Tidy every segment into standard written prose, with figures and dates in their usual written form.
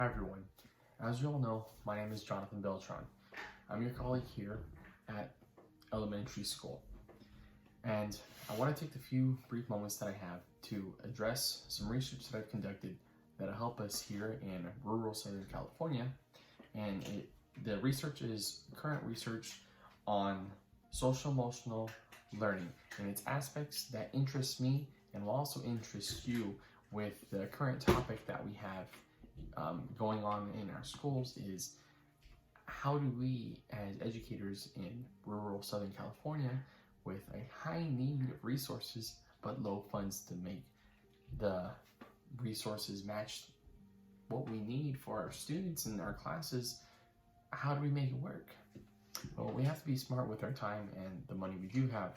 Hi everyone. As you all know, my name is Jonathan Beltran. I'm your colleague here at elementary school. And I want to take the few brief moments that I have to address some research that I've conducted that'll help us here in rural Southern California. And the research is current research on social emotional learning and its aspects that interest me and will also interest you with the current topic that we have going on in our schools is how do we as educators in rural Southern California with a high need of resources but low funds to make the resources match what we need for our students in our classes, how do we make it work? Well, we have to be smart with our time and the money we do have.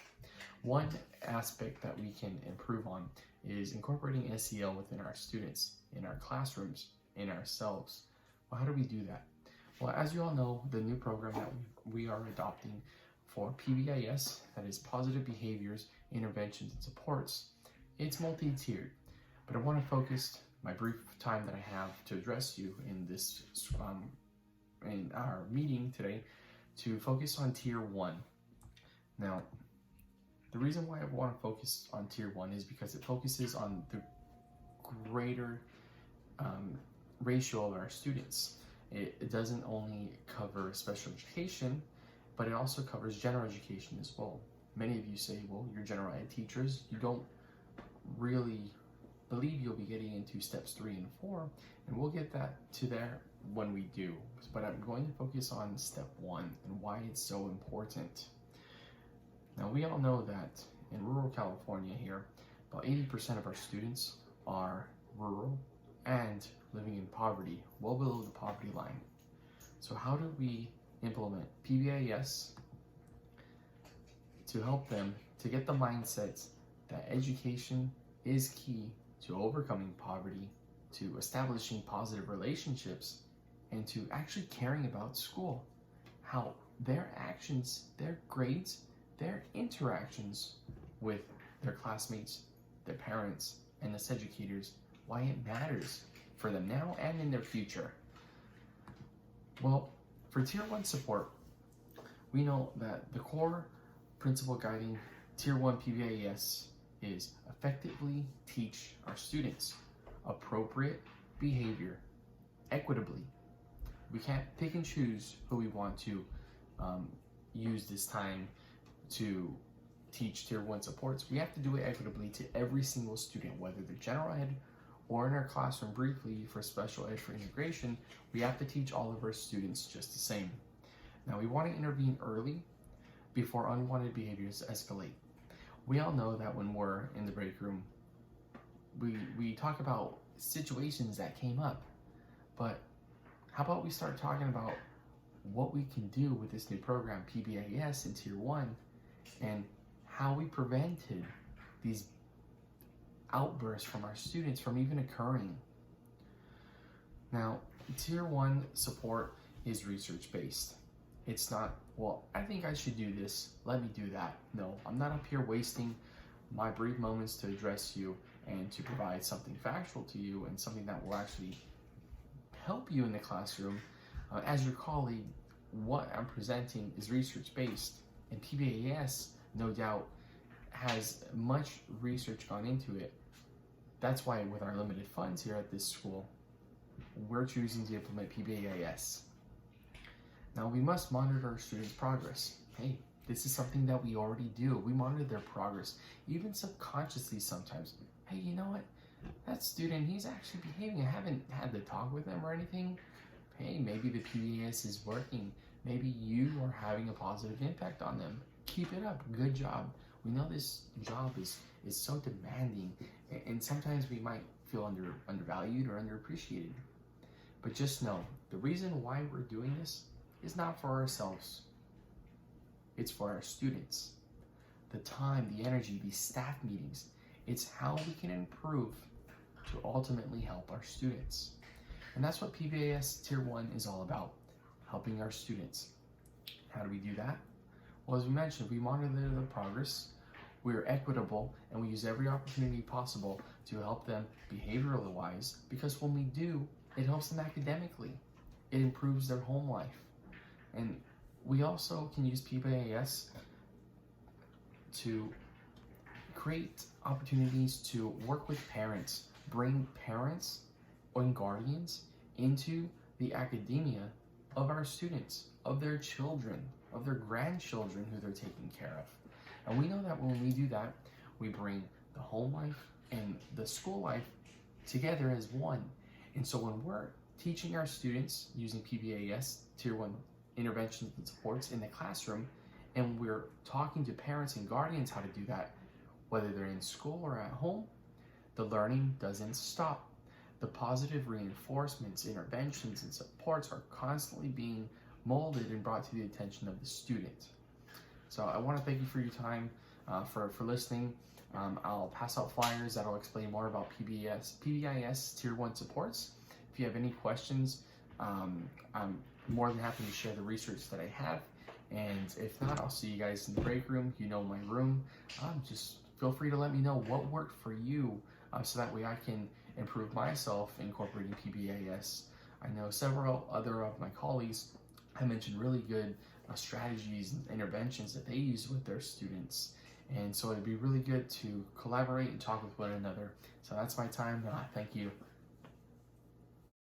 One aspect that we can improve on is incorporating SEL within our students, in our classrooms, in ourselves. Well, how do we do that? Well, as you all know, the new program that we are adopting for PBIS, that is Positive Behaviors, Interventions, and Supports, it's multi-tiered. But I want to focus my brief time that I have to address you in this in our meeting today to focus on Tier 1. Now, the reason why I want to focus on Tier 1 is because it focuses on the greater ratio of our students. It doesn't only cover special education, but it also covers general education as well. Many of you say, well, you're general ed teachers, you don't really believe you'll be getting into steps 3 and 4, and we'll get to there when we do. But I'm going to focus on step 1 and why it's so important. Now, we all know that in rural California here, about 80% of our students are rural and living in poverty, well below the poverty line. So how do we implement PBIS to help them to get the mindset that education is key to overcoming poverty, to establishing positive relationships, and to actually caring about school? How their actions, their grades, their interactions with their classmates, their parents, and us educators, why it matters for them now and in their future. Well, for Tier 1 support, we know that the core principle guiding Tier 1 PBIS is effectively teach our students appropriate behavior equitably. We can't pick and choose who we want to use this time to teach Tier 1 supports. We have to do it equitably to every single student, whether they're general ed or in our classroom briefly for special ed for integration. We have to teach all of our students just the same. Now, we want to intervene early before unwanted behaviors escalate. We all know that when we're in the break room, we talk about situations that came up, but how about we start talking about what we can do with this new program, PBIS in Tier 1, and how we prevented these outbursts from our students from even occurring. Now, Tier 1 support is research-based. It's not, well, I think I should do this, let me do that. No, I'm not up here wasting my brief moments to address you and to provide something factual to you and something that will actually help you in the classroom. As your colleague, what I'm presenting is research-based, and PBIS, no doubt, has much research gone into it. That's why with our limited funds here at this school, we're choosing to implement PBIS. Now, we must monitor our students' progress. Hey, this is something that we already do. We monitor their progress, even subconsciously sometimes. Hey, you know what? That student, he's actually behaving. I haven't had to talk with him or anything. Hey, maybe the PBIS is working. Maybe you are having a positive impact on them. Keep it up. Good job. We know this job is so demanding, and sometimes we might feel undervalued or underappreciated. But just know, the reason why we're doing this is not for ourselves. It's for our students. The time, the energy, these staff meetings, it's how we can improve to ultimately help our students. And that's what PBIS Tier 1 is all about, helping our students. How do we do that? Well, as we mentioned, we monitor the progress, we're equitable, and we use every opportunity possible to help them behaviorally wise, because when we do, It helps them academically. It improves their home life. And we also can use PBIS to create opportunities to work with parents, bring parents and guardians into the academia of our students, of their children, of their grandchildren who they're taking care of. And we know that when we do that, we bring the home life and the school life together as one. And so when we're teaching our students using PBIS Tier 1 interventions and supports in the classroom, and we're talking to parents and guardians how to do that, whether they're in school or at home, the learning doesn't stop. The positive reinforcements, interventions, and supports are constantly being molded and brought to the attention of the student. So I want to thank you for your time, for listening. I'll pass out flyers that'll explain more about PBIS Tier 1 supports. If you have any questions, I'm more than happy to share the research that I have. And if not, I'll see you guys in the break room. You know my room. Just feel free to let me know what worked for you, so that way I can improve myself incorporating PBIS. I know several other of my colleagues have mentioned really good strategies and interventions that they use with their students. And so it'd be really good to collaborate and talk with one another. So that's my time. Thank you.